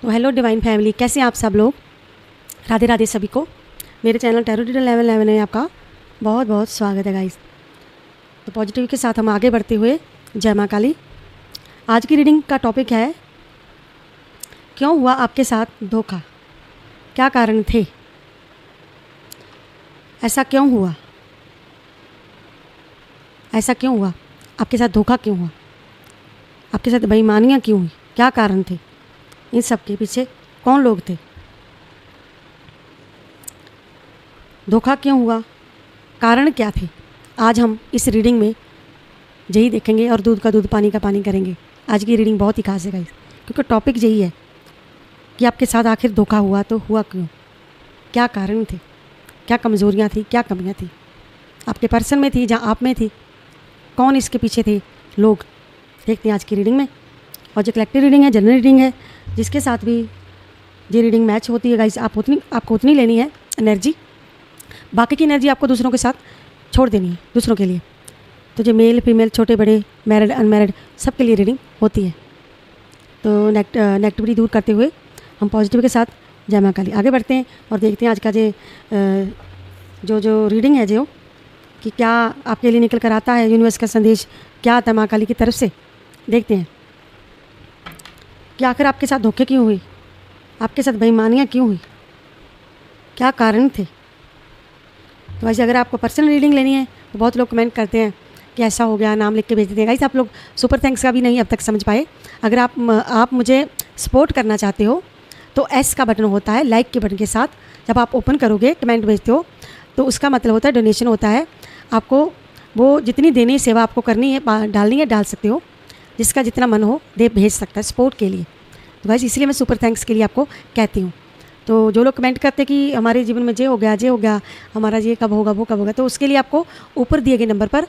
तो hello divine family, कैसे हैं आप सब लोग। राधे राधे सभी को। मेरे चैनल टैरो रीडर लेवल 11 में आपका बहुत बहुत स्वागत है गाइस। तो पॉजिटिव के साथ हम आगे बढ़ते हुए जय माँ काली। आज की रीडिंग का टॉपिक है क्यों हुआ आपके साथ धोखा, क्या कारण थे, ऐसा क्यों हुआ, ऐसा क्यों हुआ, आपके साथ धोखा क्यों हुआ, आपके साथ बेईमानियाँ क्यों हुई, क्या कारण थे, इन सब के पीछे कौन लोग थे, धोखा क्यों हुआ, कारण क्या थे। आज हम इस रीडिंग में यही देखेंगे और दूध का दूध पानी का पानी करेंगे। आज की रीडिंग बहुत ही खास है गाइस, क्योंकि टॉपिक यही है कि आपके साथ आखिर धोखा हुआ तो हुआ क्यों, क्या कारण थे, क्या कमज़ोरियाँ थी, क्या कमियाँ थी, आपके पर्सन में थी, जहाँ आप में थी, कौन इसके पीछे थे लोग। देखते हैं आज की रीडिंग में। और जो कलेक्टिव रीडिंग है, जनरल रीडिंग है, जिसके साथ भी ये रीडिंग मैच होती है गाइस, आपको उतनी लेनी है एनर्जी। बाकी की एनर्जी आपको दूसरों के साथ छोड़ देनी है, दूसरों के लिए। तो जो मेल फीमेल, छोटे बड़े, मैरिड अनमैरिड, सब के लिए रीडिंग होती है। तो नेगेटिविटी दूर करते हुए हम पॉजिटिव के साथ जय माँ काली आगे बढ़ते हैं और देखते हैं आज का जो रीडिंग है, जो कि क्या आपके लिए निकल कर आता है, यूनिवर्स का संदेश क्या आता है माँ काली की तरफ से। देखते हैं कि आखिर आपके साथ धोखे क्यों हुई, आपके साथ बेईमानियाँ क्यों हुई, क्या कारण थे। तो वैसे अगर आपको पर्सनल रीडिंग लेनी है तो बहुत लोग कमेंट करते हैं कि ऐसा हो गया, नाम लिख के भेज देते हैं गाइस। आप लोग सुपर थैंक्स का भी नहीं अब तक समझ पाए। अगर आप मुझे सपोर्ट करना चाहते हो तो एस का बटन होता है लाइक के बटन के साथ, जब आप ओपन करोगे, कमेंट भेजते हो, तो उसका मतलब होता है डोनेशन होता है। आपको वो जितनी देनी सेवा आपको करनी है, डालनी है, डाल सकते हो, जिसका जितना मन हो दे भेज सकता है सपोर्ट के लिए। तो गाइस इसलिए मैं सुपर थैंक्स के लिए आपको कहती हूँ। तो जो लोग कमेंट करते हैं कि हमारे जीवन में जे हो गया, हमारा ये कब होगा, वो कब होगा, तो उसके लिए आपको ऊपर दिए गए नंबर पर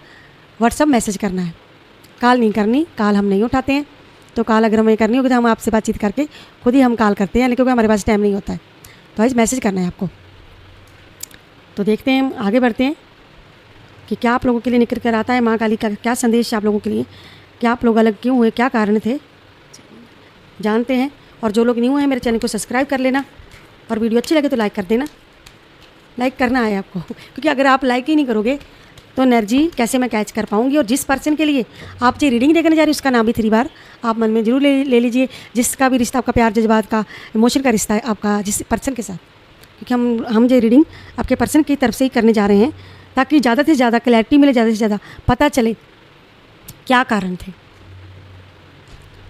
व्हाट्सअप मैसेज करना है। कॉल नहीं करनी, कॉल हम नहीं उठाते हैं। तो कॉल अगर हमें करनी होगी तो हम आपसे बातचीत करके खुद ही हम कॉल करते हैं, क्योंकि हमारे पास टाइम नहीं होता है। तो गाइस मैसेज करना है आपको। तो देखते हैं, हम आगे बढ़ते हैं कि क्या आप लोगों के लिए निकल कर आता है माँ काली का क्या संदेश है आप लोगों के लिए, क्या आप लोग अलग क्यों हुए, क्या कारण थे, जानते हैं। और जो लोग न्यू हैं मेरे चैनल को सब्सक्राइब कर लेना, और वीडियो अच्छी लगे तो लाइक कर देना। लाइक करना है आपको, क्योंकि अगर आप लाइक ही नहीं करोगे तो एनर्जी कैसे मैं कैच कर पाऊँगी। और जिस पर्सन के लिए आप जो रीडिंग देखने जा रही है उसका नाम भी 3 बार आप मन में जरूर ले लीजिए, जिसका भी रिश्ता आपका प्यार जज्बात का इमोशन का रिश्ता है आपका जिस पर्सन के साथ, क्योंकि हम जो रीडिंग आपके पर्सन की तरफ से ही करने जा रहे हैं, ताकि ज़्यादा से ज़्यादा क्लैरिटी मिले, ज़्यादा से ज़्यादा पता चले क्या कारण थे।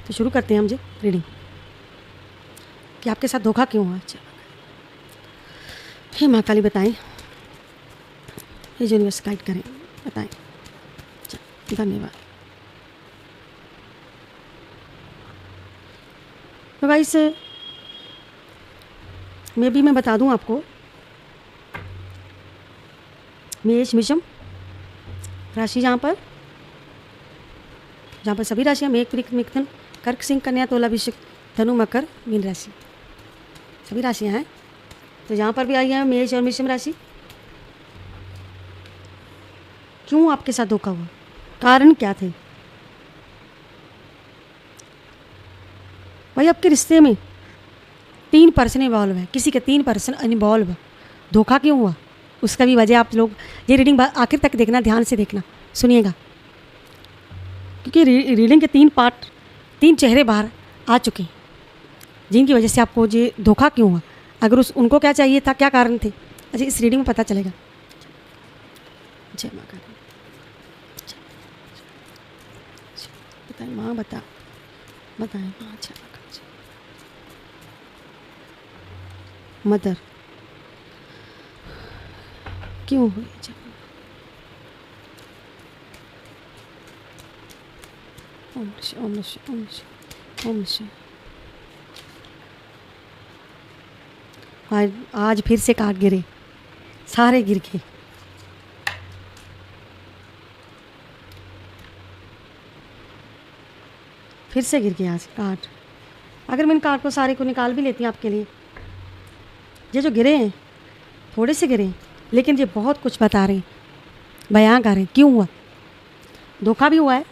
तो शुरू करते हैं हम जो रीडिंग कि आपके साथ धोखा क्यों हुआ। अच्छा हे माँ काली बताएं, ये यूनिवर्स गाइड करें, बताएं। धन्यवाद। तो गाइस मैं बता दूं आपको, मेष मिशम राशि, जहाँ पर सभी राशियाँ मेघ वृश्चिक मिथुन कर्क सिंह कन्या तुला वृश्चिक धनु मकर मीन राशि, सभी राशियाँ हैं। तो यहाँ पर भी आई है मेष और मिशम राशि। क्यों आपके साथ धोखा हुआ, कारण क्या थे। भाई आपके रिश्ते में 3 पर्सन इन्वॉल्व है, किसी के 3 पर्सन इन्वॉल्व। धोखा क्यों हुआ उसका भी वजह आप लोग ये रीडिंग आखिर तक देखना, ध्यान से देखना, सुनिएगा, क्योंकि रीडिंग के 3 पार्ट, 3 चेहरे बाहर आ चुके हैं, जिनकी वजह से आपको ये धोखा क्यों हुआ, अगर उनको क्या चाहिए था, क्या कारण थे। अच्छा इस रीडिंग में पता चलेगा। जय माँ काली, बताएं माँ, बताएं माँ। अच्छा मदर क्यों हुई। ओम आज फिर से काट गिरे, सारे गिर गए। फिर से गिर गया आज काट। अगर मैं इन काट को सारे को निकाल भी लेती हूँ आपके लिए, ये जो गिरे हैं थोड़े से गिरे हैं, लेकिन ये बहुत कुछ बता रहे हैं, बयां कर रहे हैं क्यों हुआ। धोखा भी हुआ है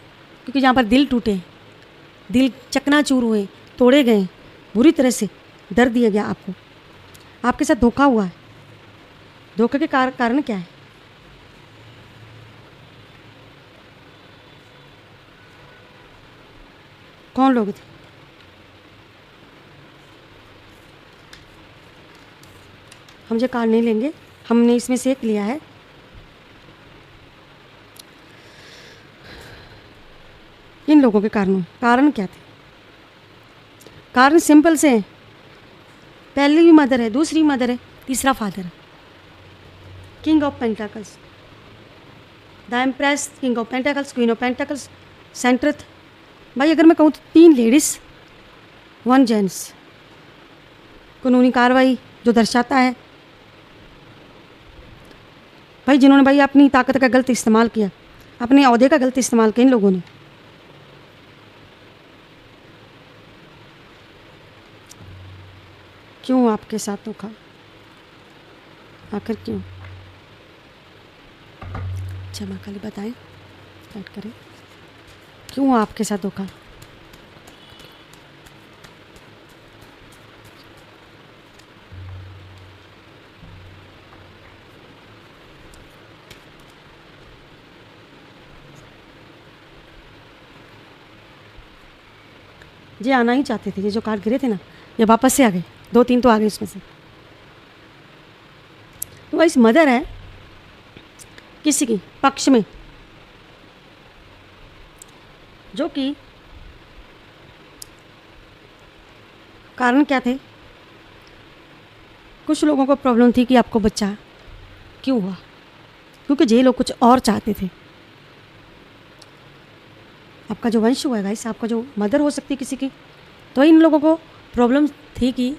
क्योंकि जहाँ पर दिल टूटे, दिल चकनाचूर हुए, तोड़े गए बुरी तरह से, डर दिया गया आपको, आपके साथ धोखा हुआ है। धोखे के कारण क्या है? कौन लोग थे? हम जो कार्ड नहीं लेंगे, हमने इसमें से एक लिया है। इन लोगों के कारण क्या थे? कारण सिंपल से हैं। पहली भी मदर है, दूसरी मदर है, तीसरा फादर है। King of pentacles, the empress, king of pentacles, queen of pentacles, सेंट्रथ। भाई अगर मैं कहूँ तो 3 लेडीज़ 1 जेंट्स। कानूनी कार्रवाई जो दर्शाता है भाई जिन्होंने भाई अपनी ताकत का गलत इस्तेमाल किया, अपने ओहदे का गलत इस्तेमाल किया इन लोगों ने। क्यों आपके साथ धोखा? आखिर क्यों? अच्छा माँ काली बताएं, स्टार्ट करें। क्यों आपके साथ धोखा? ये आना ही चाहते थे, ये जो कार्ड गिरे थे ना, ये वापस से आ गए। 2-3 तो आ गए इसमें से। तो इस मदर है किसी की पक्ष में, जो कि कारण क्या थे? कुछ लोगों को प्रॉब्लम थी कि आपको बच्चा क्यों हुआ, क्योंकि ये लोग कुछ और चाहते थे। आपका जो वंश हुआ है गाइस, आपका जो मदर हो सकती है किसी की, तो इन लोगों को प्रॉब्लम थी कि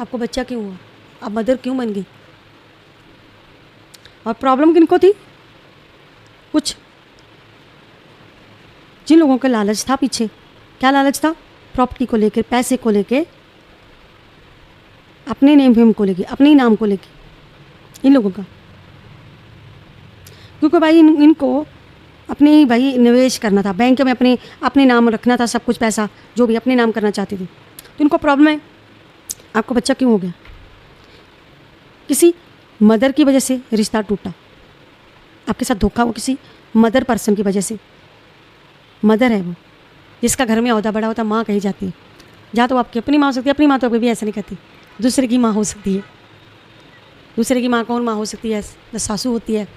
आपको बच्चा क्यों हुआ, आप मदर क्यों बन गई। और प्रॉब्लम किनको थी? कुछ जिन लोगों का लालच था पीछे। क्या लालच था? प्रॉपर्टी को लेकर, पैसे को लेकर, अपने नेम फेम को लेकर, अपने ही नाम को लेकर इन लोगों का। क्योंकि भाई इनको अपने ही भाई निवेश करना था, बैंक में अपने नाम रखना था, सब कुछ पैसा जो भी अपने नाम करना चाहते थे। तो इनको प्रॉब्लम है, आपको बच्चा क्यों हो गया? किसी मदर की वजह से रिश्ता टूटा, आपके साथ धोखा हो किसी मदर पर्सन की वजह से। मदर है वो जिसका घर में ओहदा बड़ा होता, माँ कही जाती है। जहाँ तो आपकी अपनी माँ हो सकती है, अपनी माँ तो कभी भी ऐसा नहीं कहती, दूसरे की माँ हो सकती है। दूसरे की माँ कौन माँ हो सकती है? सासू होती है,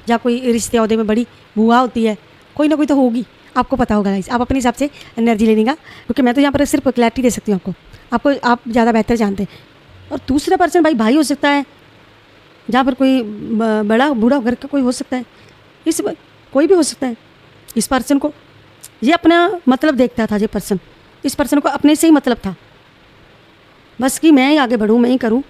या कोई रिश्ते ओहदे में बड़ी बुआ होती है, कोई ना कोई तो होगी, आपको पता होगा। आप अपने हिसाब से एनर्जी लेने का, क्योंकि मैं तो यहाँ पर सिर्फ क्लैरिटी दे सकती हूँ आपको आप ज़्यादा बेहतर जानते हैं। और दूसरा पर्सन भाई हो सकता है, जहाँ पर कोई बड़ा बूढ़ा घर का कोई हो सकता है, इस कोई भी हो सकता है। इस पर्सन को ये अपना मतलब देखता था, ये पर्सन, इस पर्सन को अपने से ही मतलब था बस कि मैं ही आगे बढ़ूँ, मैं ही करूँ,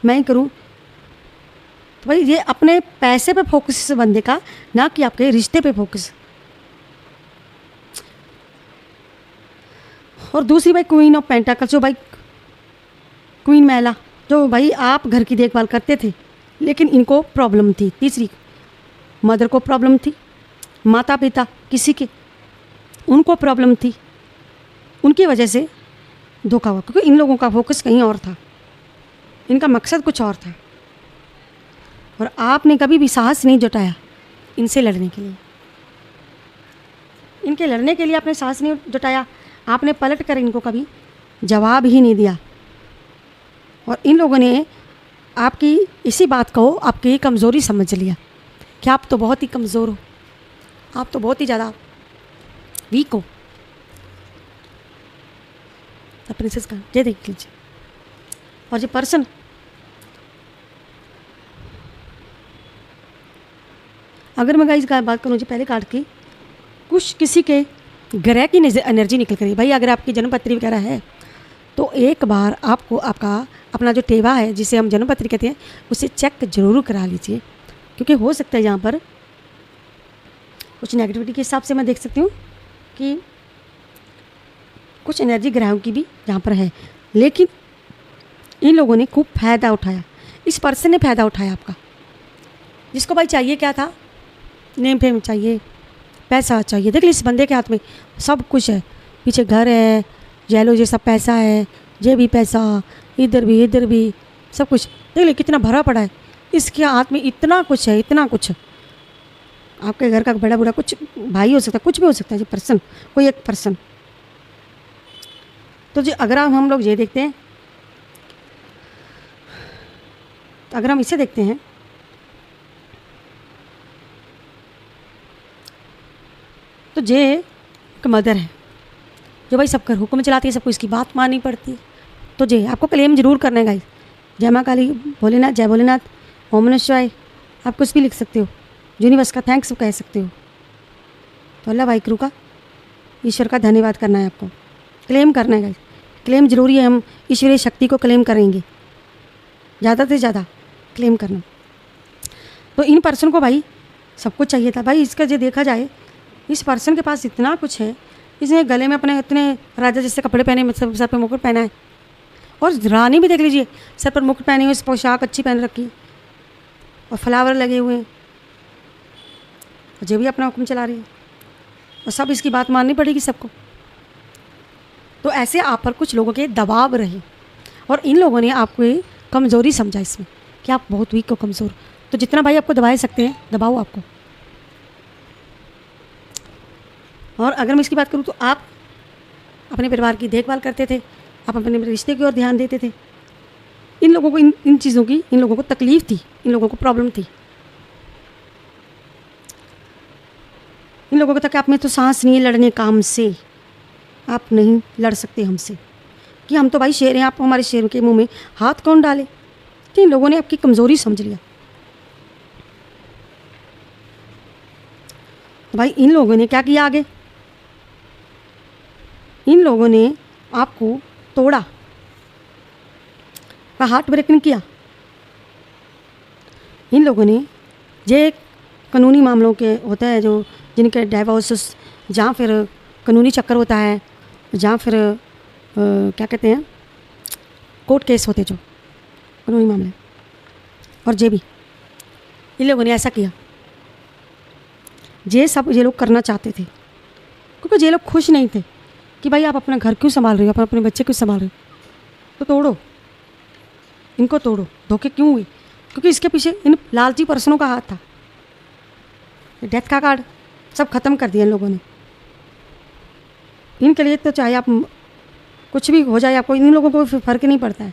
मैं ही करूँ। तो भाई ये अपने पैसे पे फोकस बंदे का, ना कि आपके रिश्ते पे फोकस। और दूसरी भाई क्वीन ऑफ पेंटाकल्स, जो भाई क्वीन महिला, जो भाई आप घर की देखभाल करते थे, लेकिन इनको प्रॉब्लम थी। तीसरी मदर को प्रॉब्लम थी, माता पिता किसी के, उनको प्रॉब्लम थी, उनकी वजह से धोखा हुआ, क्योंकि इन लोगों का फोकस कहीं और था, इनका मकसद कुछ और था। और आपने कभी भी साहस नहीं जुटाया इनसे लड़ने के लिए, इनके लड़ने के लिए आपने साहस नहीं जुटाया। आपने पलट कर इनको कभी जवाब ही नहीं दिया। और इन लोगों ने आपकी इसी बात को आपकी कमज़ोरी समझ लिया कि आप तो बहुत ही कमज़ोर हो, आप तो बहुत ही ज़्यादा वीक हो। प्रिंसेस का ये देख लीजिए। और ये पर्सन अगर मैं गाइस बात करूँ, पहले कार्ड की, कुछ किसी के ग्रह की एनर्जी निकल कर, भाई अगर आपकी जन्मपत्री वगैरह है तो एक बार आपको आपका अपना जो टेवा है, जिसे हम जन्मपत्री कहते हैं, उसे चेक जरूर करा लीजिए, क्योंकि हो सकता है यहाँ पर कुछ नेगेटिविटी के हिसाब से मैं देख सकती हूँ कि कुछ एनर्जी ग्रहों की भी यहाँ पर है। लेकिन इन लोगों ने खूब फ़ायदा उठाया, इस पर्सन ने फ़ायदा उठाया आपका, जिसको भाई चाहिए क्या था, नेम फेम चाहिए, पैसा चाहिए। देख लीजिए इस बंदे के हाथ में सब कुछ है, पीछे घर है, येलो जैसा पैसा है, जे भी पैसा, इधर भी सब कुछ देख ले कितना भरा पड़ा है। इसके हाथ में इतना कुछ है, इतना कुछ। आपके घर का बड़ा बूढ़ा कुछ भाई हो सकता है, कुछ भी हो सकता है जी, पर्सन, कोई एक पर्सन। तो जी अगर हम लोग ये देखते हैं, तो अगर हम इसे देखते हैं तो जे एक मदर है जो भाई सबका हुक्म चलाती है, सबको इसकी बात माननी पड़ती है। तो जे आपको क्लेम जरूर करना है गाइस। जय माँ काली, भोलेनाथ, जय भोलेनाथ, ओम नमः शिवाय, आप कुछ भी लिख सकते हो, यूनिवर्स का थैंक्स कह सकते हो। तो अल्लाह वाहिगुरु का, ईश्वर का धन्यवाद करना है आपको, क्लेम करना है गाइस। क्लेम जरूरी है, हम ईश्वरीय शक्ति को क्लेम करेंगे, ज़्यादा से ज़्यादा क्लेम करना। तो इन पर्सन को भाई सब कुछ चाहिए था भाई। इसका जो देखा जाए, इस पर्सन के पास इतना कुछ है, इसने गले में अपने इतने राजा जैसे कपड़े पहने, मतलब सर पे मुकुट पहना है, और रानी भी देख लीजिए सर पर मुकुट पहने हुए, पोशाक अच्छी पहन रखी है और फ्लावर लगे हुए हैं, और जो भी अपना हुक्म चला रही है, और सब इसकी बात माननी पड़ेगी सबको। तो ऐसे आप पर कुछ लोगों के दबाव रहे, और इन लोगों ने आपको ये कमज़ोरी समझा इसमें कि आप बहुत वीक हो, कमज़ोर। तो जितना भाई आपको दबा सकते हैं दबाओ आपको। और अगर मैं इसकी बात करूँ तो आप अपने परिवार की देखभाल करते थे, आप अपने रिश्ते की ओर ध्यान देते थे। इन लोगों को इन चीज़ों की, इन लोगों को तकलीफ़ थी, इन लोगों को प्रॉब्लम थी। इन लोगों को तक आप में तो सांस नहीं है लड़ने काम से, आप नहीं लड़ सकते हमसे कि हम तो भाई शेर हैं, आप हमारे शेर के मुंह में हाथ कौन डाले। तो इन लोगों ने आपकी कमज़ोरी समझ लिया। तो भाई इन लोगों ने क्या किया आगे, इन लोगों ने आपको तोड़ा, हार्ट ब्रेकिंग किया। इन लोगों ने जे कानूनी मामलों के होता है, जो जिनके डाइवोर्स, जहाँ फिर कानूनी चक्कर होता है, जहाँ फिर क्या कहते हैं कोर्ट केस होते जो कानूनी मामले, और जे भी इन लोगों ने ऐसा किया। ये लोग करना चाहते थे, क्योंकि ये लोग खुश नहीं थे कि भाई आप अपना घर क्यों संभाल रहे हो, अपने बच्चे क्यों संभाल रहे हो। तो तोड़ो, इनको तोड़ो। धोखे क्यों हुए, क्योंकि इसके पीछे इन लालची पर्सनों का हाथ था। डेथ का कार्ड सब ख़त्म कर दिया इन लोगों ने। इनके लिए तो चाहे आप कुछ भी हो जाए, आपको इन लोगों को फ़र्क नहीं पड़ता है,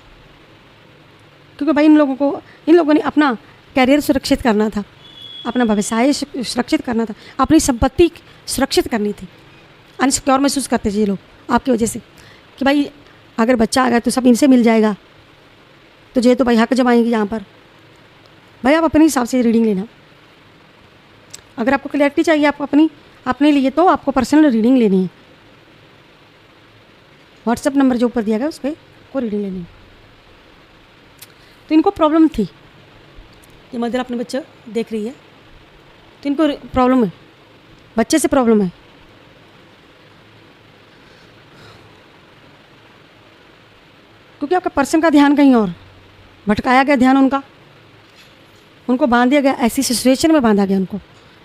क्योंकि भाई इन लोगों ने अपना कैरियर सुरक्षित करना था, अपना व्यवसाय सुरक्षित करना था, अपनी संपत्ति सुरक्षित करनी थी। अनसिक्योर महसूस करते थे ये लोग आपकी वजह से कि भाई अगर बच्चा आ गया तो सब इनसे मिल जाएगा, तो ये तो भाई हक जमाएंगे यहाँ पर। भाई आप अपने हिसाब से रीडिंग लेना। अगर आपको क्लैरिटी चाहिए आपको अपने लिए, तो आपको पर्सनल रीडिंग लेनी है। व्हाट्सएप नंबर जो ऊपर दिया गया उस पर को रीडिंग लेनी है। तो इनको प्रॉब्लम थी, ये मदर अपने बच्चे देख रही है, तो इनको प्रॉब्लम है, बच्चे से प्रॉब्लम है। क्योंकि आपका पर्सन का ध्यान कहीं और, भटकाया गया ध्यान उनको बांध दिया गया, ऐसी सिचुएशन में बांधा गया उनको,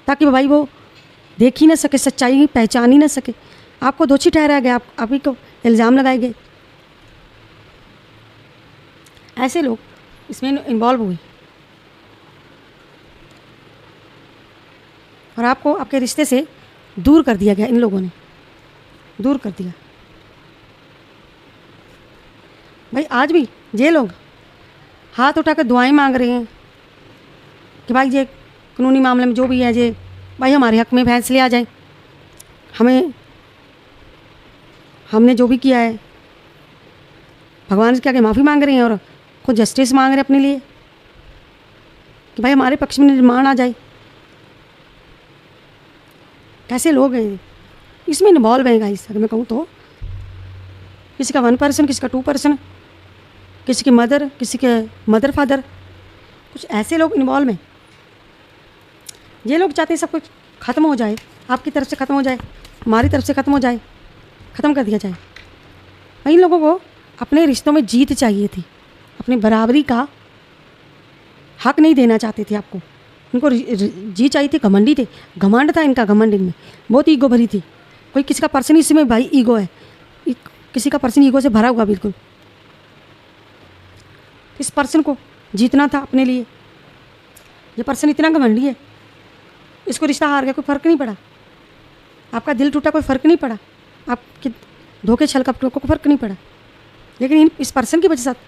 ताकि भाई वो देख ही ना सके, सच्चाई पहचान ही ना सके। आपको दोषी ठहराया गया, आप ही को इल्ज़ाम लगाए गए। ऐसे लोग इसमें इन्वॉल्व हुए, और आपको आपके रिश्ते से दूर कर दिया गया। इन लोगों ने दूर कर दिया। भाई आज भी ये लोग हाथ उठाकर दुआएं मांग रहे हैं कि भाई ये कानूनी मामले में जो भी है, ये भाई हमारे हक में फैसले आ जाए, हमने जो भी किया है भगवान से क्या के माफ़ी मांग रहे हैं, और खुद जस्टिस मांग रहे हैं अपने लिए कि भाई हमारे पक्ष में निर्माण आ जाए। कैसे लोग हैं इसमें इन्वॉल्व हैं गाइस। अगर मैं कहूँ तो किसी का 1 पर्सन, किसी का 2 पर्सन, किसी की मदर, किसी के मदर फादर, कुछ ऐसे लोग इन्वॉल्व हैं। ये लोग चाहते हैं सब कुछ ख़त्म हो जाए, आपकी तरफ से ख़त्म हो जाए, हमारी तरफ से ख़त्म हो जाए, ख़त्म कर दिया जाए। इन लोगों को अपने रिश्तों में जीत चाहिए थी, अपनी बराबरी का हक नहीं देना चाहते थे आपको। इनको जी चाहिए थी, घमंडी थे, घमंड था इनका, घमंड इनमें बहुत ईगो भरी थी। कोई किसी का पर्सन इसमें भाई ईगो है, किसी का पर्सन ईगो से भरा हुआ बिल्कुल। इस पर्सन को जीतना था अपने लिए। ये पर्सन इतना घमंडी है, इसको रिश्ता हार गया, कोई फ़र्क नहीं पड़ा। आपका दिल टूटा, कोई फ़र्क नहीं पड़ा। आपके धोखे छल कपटों को फ़र्क नहीं पड़ा। लेकिन इस पर्सन की वजह से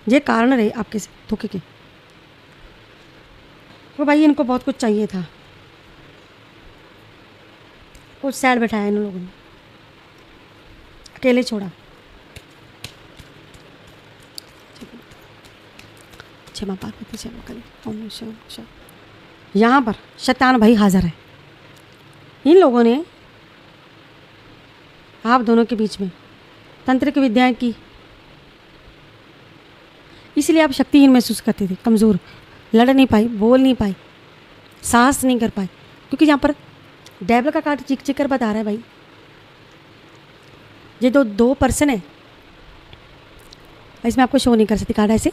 ये कारण रहे आपके धोखे के। तो भाई इनको बहुत कुछ चाहिए था, कुछ सैड बैठाया इन लोगों ने, अकेले छोड़ा। क्षमा पार्वती क्षमा करें। यहाँ पर शैतान भाई हाजिर है। इन लोगों ने आप दोनों के बीच में तंत्रिक विद्याएं की, इसलिए आप शक्तिहीन महसूस करते थे, कमज़ोर, लड़ नहीं पाई, बोल नहीं पाई, साहस नहीं कर पाई। क्योंकि यहाँ पर डेविल का कार्ड चिक चिक कर बता रहा है भाई, ये दो पर्सन है। इसमें आपको शो नहीं कर सकती कार्ड ऐसे।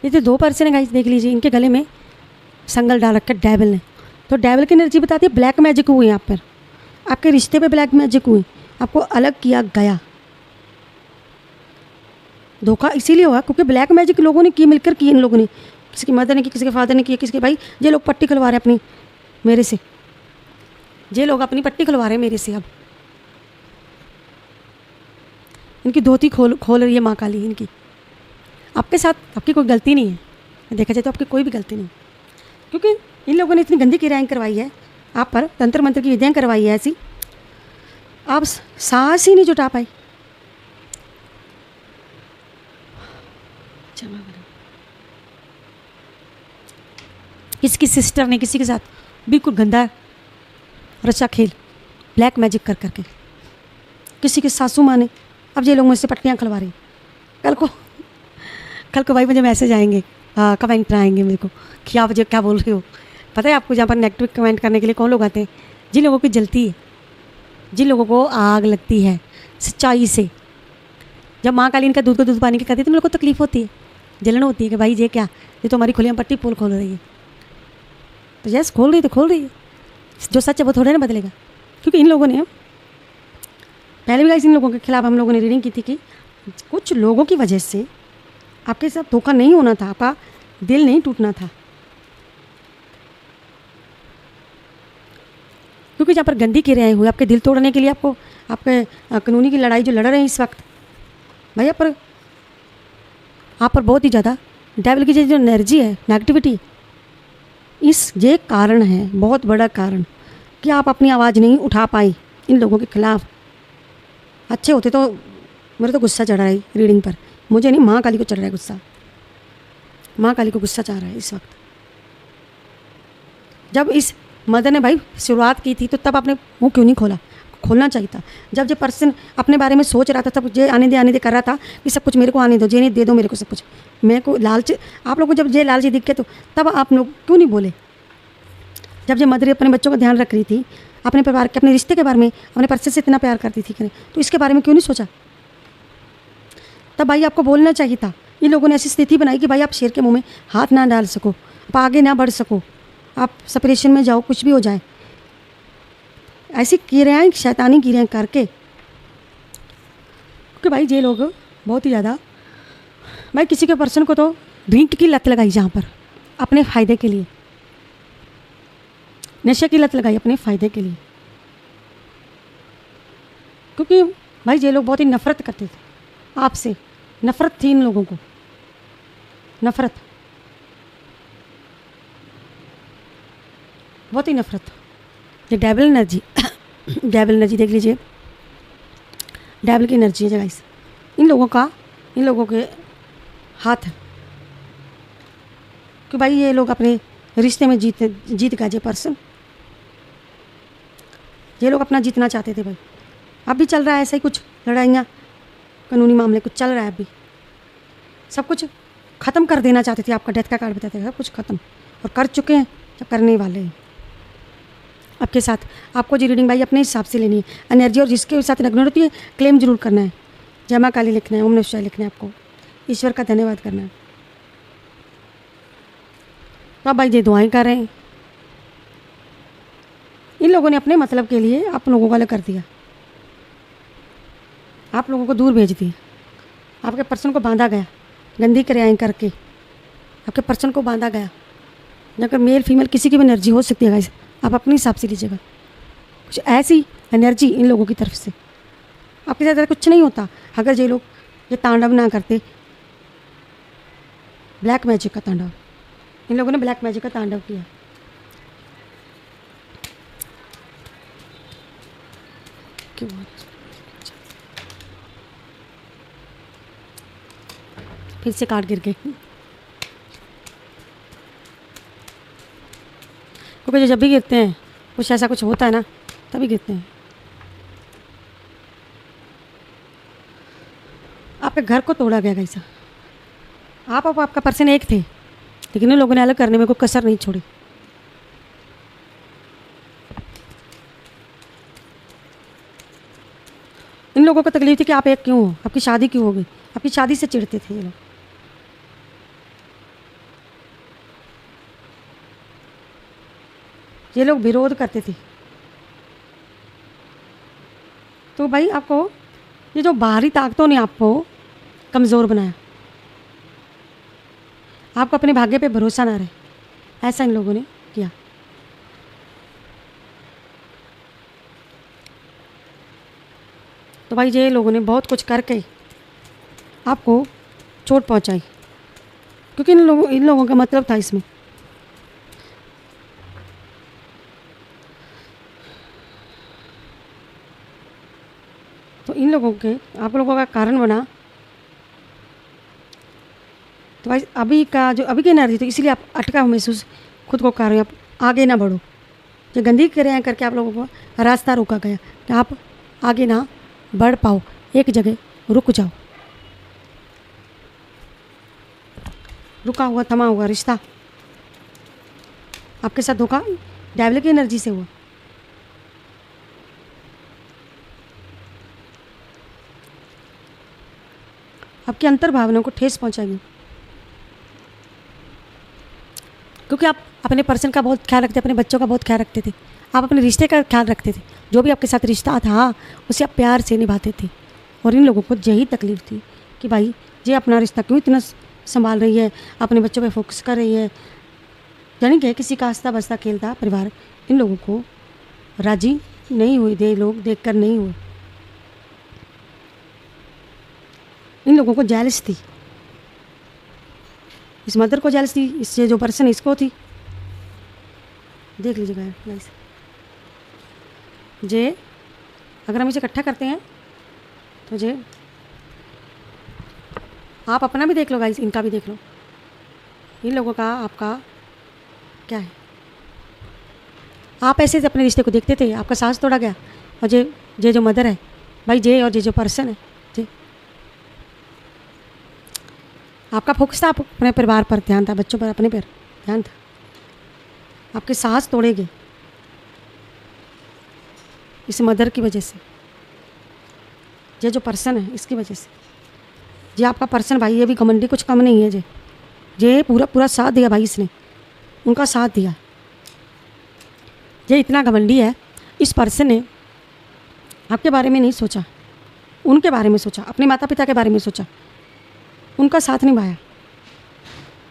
ये जो 2 पर्सन है गाइस, देख लीजिए, इनके गले में संगल डाल रखा है डेविल ने। तो डेविल की एनर्जी बताती है ब्लैक मैजिक हुई यहाँ पर, आपके रिश्ते पे ब्लैक मैजिक हुई, आपको अलग किया गया। धोखा इसीलिए हुआ क्योंकि ब्लैक मैजिक लोगों ने की, मिलकर की। इन लोगों ने, किसी की मदर ने की, किसी के फादर ने की, किसी के भाई, ये लोग पट्टी खुलवा रहे हैं अपनी मेरे से, ये लोग अपनी पट्टी खुलवा रहे हैं मेरे से। अब इनकी धोती खोल रही है माँ काली इनकी। आपके साथ आपकी कोई गलती नहीं है, देखा जाए तो आपकी कोई भी गलती नहीं, क्योंकि इन लोगों ने इतनी गंदी क्रियाएं करवाई है आप पर, तंत्र मंत्र की विद्याएं करवाई है ऐसी, आप साहस ही नहीं जुटा पाए। किसकी सिस्टर ने किसी के साथ बिल्कुल गंदा रचा खेल, ब्लैक मैजिक कर करके, किसी के सासू माँ ने, अब ये लोग मुझसे पट्टियाँ खुलवा रही। कल को भाई मुझे मैसेज आएंगे, कमेंट आएंगे मेरे को कि आप मुझे क्या बोल रहे हो। पता है आपको, जहाँ पर नेगेटिव कमेंट करने के लिए कौन लोग आते हैं? जिन लोगों की जलती है, जिन लोगों को आग लगती है सच्चाई से। जब माँ काली इनका दूध को दूध पानी के कहती है तो मेरे को तकलीफ होती है, जलन होती है कि भाई ये क्या, ये तो हमारी खुली पट्टी पोल खोल रही है। तो यस, खोल रही है तो खोल रही है, जो सच है वो थोड़े ना बदलेगा। क्योंकि इन लोगों ने पहले भी इन लोगों के खिलाफ हम लोगों ने रीडिंग की थी कि कुछ लोगों की वजह से आपके साथ धोखा नहीं होना था, आपका दिल नहीं टूटना था। क्योंकि जहाँ पर गंदी क्रियाएं हुई आपके दिल तोड़ने के लिए, आपको आपके कानूनी की लड़ाई जो लड़ रहे हैं इस वक्त भैया, पर आप पर बहुत ही ज़्यादा डेविल की जो एनर्जी है, नेगेटिविटी, इस ये कारण है, बहुत बड़ा कारण कि आप अपनी आवाज़ नहीं उठा पाई इन लोगों के खिलाफ। अच्छे होते तो मेरे तो गुस्सा चढ़ रहा है रीडिंग पर, मुझे नहीं, माँ काली को चढ़ रहा है गुस्सा, माँ काली को गुस्सा चढ़ रहा है इस वक्त। जब इस मदर ने भाई शुरुआत की थी तो तब आपने मुँह क्यों नहीं खोला? खोलना चाहिए था। जब जो पर्सन अपने बारे में सोच रहा था तब ये आने दे कर रहा था कि सब कुछ मेरे को आने दो, ये नहीं दे दो मेरे को सब कुछ, मेरे को लालच। आप लोगों को जब ये लालच दिख गया तो तब आप लोग क्यों नहीं बोले? जब ये मदर अपने बच्चों का ध्यान रख रही थी, अपने परिवार के, अपने रिश्ते के बारे में, अपने पर्सन से इतना प्यार करती थी, तो इसके बारे में क्यों नहीं सोचा? तब भाई आपको बोलना चाहिए था। इन लोगों ने ऐसी स्थिति बनाई कि भाई आप शेर के मुंह में हाथ ना डाल सको, आप आगे ना बढ़ सको, आप सेपरेशन में जाओ, कुछ भी हो जाए। ऐसी क्रियाएं, शैतानी क्रियाएं करके, क्योंकि भाई ये लोग बहुत ही ज़्यादा, भाई किसी के पर्सन को तो ड्रिंक की लत लगाई जहाँ पर अपने फ़ायदे के लिए, नशे की लत लगाई अपने फ़ायदे के लिए। क्योंकि भाई ये लोग बहुत ही नफ़रत करते थे आपसे, नफ़रत थी इन लोगों को, नफ़रत, बहुत ही नफ़रत। ये डेविल एनर्जी, डेविल एनर्जी देख लीजिए, डेविल की एनर्जी है गाइस इन लोगों का, इन लोगों के हाथ है कि भाई ये लोग अपने रिश्ते में जीत गए। ये पर्सन, ये लोग अपना जीतना चाहते थे भाई। अब भी चल रहा है ऐसा ही कुछ, लड़ाइयाँ, कानूनी मामले कुछ चल रहा है, अभी सब कुछ ख़त्म कर देना चाहते थे। आपका डेथ का कार्ड बताते थे सब कुछ ख़त्म, और कर चुके हैं, जब करने वाले हैं आपके साथ। आपको जी रीडिंग भाई अपने हिसाब से लेनी है एनर्जी, और जिसके साथ लगन होती है क्लेम जरूर करना है, जय मां काली लिखना है, ओम नमः शिवाय लिखना है, आपको ईश्वर का धन्यवाद करना है। तो अब भाई ये दुआएं कर रहे हैं। इन लोगों ने अपने मतलब के लिए आप लोगों को अलग कर दिया, आप लोगों को दूर भेज दिया, आपके पर्सन को बांधा गया। गंदी क्रियाएँ करके आपके पर्सन को बांधा गया। अगर मेल फीमेल किसी की भी एनर्जी हो सकती है गाइस, आप अपने हिसाब से लीजिएगा। कुछ ऐसी एनर्जी इन लोगों की तरफ से आपके साथ कुछ नहीं होता अगर ये लोग ये तांडव ना करते। ब्लैक मैजिक का तांडव, इन लोगों ने ब्लैक मैजिक का तांडव किया। क्यों फिर से कार्ड गिर गए, क्योंकि जब भी गिरते हैं कुछ ऐसा कुछ होता है ना, तभी गिरते हैं। आपके घर को तोड़ा गया कैसा। आप आपका पर्सन एक थे, लेकिन इन लोगों ने अलग करने में कोई कसर नहीं छोड़ी। इन लोगों को तकलीफ थी कि आप एक क्यों हो, आपकी शादी क्यों हो गई, आपकी शादी से चिढ़ते थे ये लोग। ये लोग विरोध करते थे। तो भाई आपको ये जो बाहरी ताकतों ने आपको कमज़ोर बनाया, आपको अपने भाग्य पे भरोसा ना रहे, ऐसा इन लोगों ने किया। तो भाई ये लोगों ने बहुत कुछ करके आपको चोट पहुंचाई, क्योंकि इन लोगों का मतलब था इसमें। तो इन लोगों के आप लोगों का कारण बना। तो भाई अभी की एनर्जी, तो इसीलिए आप अटका महसूस खुद को कर रहे हो, आप आगे ना बढ़ो। जो गंदी क्रियाएं करके आप लोगों को रास्ता रोका गया कि आप आगे ना बढ़ पाओ, एक जगह रुक जाओ। रुका हुआ थमा हुआ रिश्ता आपके साथ धोखा डेविल की एनर्जी से हुआ। आपकी अंतर भावनाओं को ठेस पहुंचाएगी, क्योंकि आप अपने पर्सन का बहुत ख्याल रखते थे, अपने बच्चों का बहुत ख्याल रखते थे, आप अपने रिश्ते का ख्याल रखते थे। जो भी आपके साथ रिश्ता था उसे आप प्यार से निभाते थे। और इन लोगों को यही तकलीफ थी कि भाई ये अपना रिश्ता क्यों इतना संभाल रही है, अपने बच्चों पे फोकस कर रही है। यानी कि किसी का हंसता बसता खेलता परिवार इन लोगों को राजी नहीं हुए, लोग देख कर नहीं हुए। इन लोगों को जेलस थी, इस मदर को जेलस थी, इससे जो पर्सन इसको थी। देख लीजिएगा गाइस, जे अगर हम इसे इकट्ठा करते हैं तो जे आप अपना भी देख लो गाइस, इनका भी देख लो। इन लोगों का आपका क्या है, आप ऐसे अपने रिश्ते को देखते थे, आपका सांस तोड़ा गया। और जे जो मदर है भाई, जे और जे जो पर्सन है, जे आपका फोकस था, आप अपने परिवार पर ध्यान था, बच्चों पर, अपने पर ध्यान था। आपके सांस तोड़े गए इस मदर की वजह से, ये जो पर्सन है इसकी वजह से। ये आपका पर्सन भाई, ये भी घमंडी कुछ कम नहीं है। ये पूरा साथ दिया भाई, इसने उनका साथ दिया। ये इतना घमंडी है, इस पर्सन ने आपके बारे में नहीं सोचा, उनके बारे में सोचा, अपने माता पिता के बारे में सोचा, उनका साथ निभाया,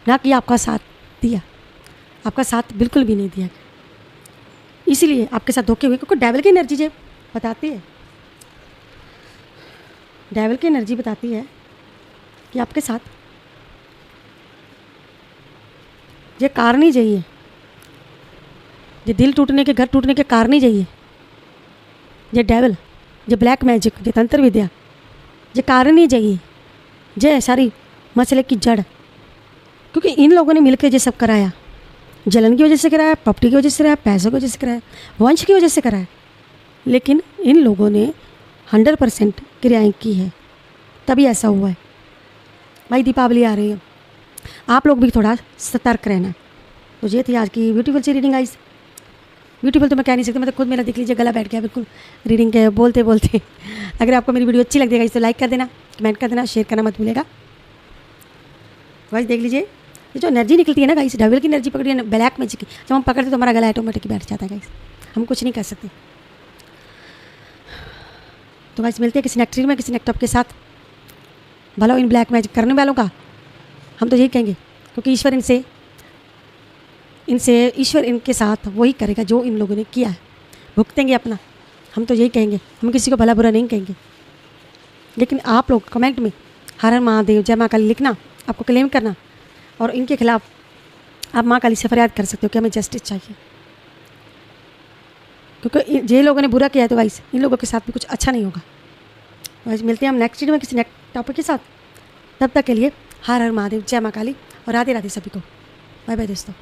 ना कि आपका साथ दिया। आपका साथ बिल्कुल भी नहीं दिया, इसीलिए आपके साथ धोखे हुए। क्योंकि डेविल की एनर्जी जो बताती है, डेविल की एनर्जी बताती है कि आपके साथ ये कारण ही चाहिए, ये दिल टूटने के, घर टूटने के कारण ही चाहिए। ये डेविल, ये ब्लैक मैजिक, ये तंत्र विद्या, ये कारण ही चाहिए, ये सारी मसले की जड़। क्योंकि इन लोगों ने मिलकर ये सब कराया, जलन की वजह से कराया, प्रॉपर्टी की वजह से कराया, पैसों की वजह से कराया, वंश की वजह से कराया। लेकिन इन लोगों ने 100% क्रियाएँ की है, तभी ऐसा हुआ है। भाई दीपावली आ रही है, आप लोग भी थोड़ा सतर्क रहना। तो ये थी आज की ब्यूटीफुल सी रीडिंग गाइस। ब्यूटीफुल तो मैं कह नहीं सकती, मतलब खुद मेरा देख लीजिए गला बैठ गया बिल्कुल रीडिंग के बोलते बोलते। अगर आपको मेरी वीडियो अच्छी लगती है तो लाइक कर देना, कमेंट कर देना, शेयर करना मत भूलेगा। गाइस देख लीजिए, ये जो एनर्जी निकलती है ना गाइस, डेविल की एनर्जी पकड़ी है, ब्लैक मैजिक की, जब हम पकड़ते तो हमारा गला ऑटोमेटिक बैठ जाता है गाइस, हम कुछ नहीं कर सकते। तो गाइस मिलते हैं किसी नेक्स्ट रीड में, किसी नेक्स्ट टॉपिक के साथ। भला इन ब्लैक मैजिक करने वालों का हम तो यही कहेंगे, क्योंकि ईश्वर इनके साथ वही करेगा जो इन लोगों ने किया है, भुगतेंगे अपना। हम तो यही कहेंगे, हम किसी को भला बुरा नहीं कहेंगे। लेकिन आप लोग कमेंट में हर हर महादेव, जय माँ काली लिखना, आपको क्लेम करना, और इनके खिलाफ आप माँ काली से फरियाद कर सकते हो कि हमें जस्टिस चाहिए। क्योंकि जे लोगों ने बुरा किया है तो वाइस इन लोगों के साथ भी कुछ अच्छा नहीं होगा। वाइस मिलते हैं हम नेक्स्ट वीडियो में किसी नेक्स्ट टॉपिक के साथ। तब तक के लिए हर हर महादेव, जय माँ काली और राधे राधे सभी को। बाय बाय दोस्तों।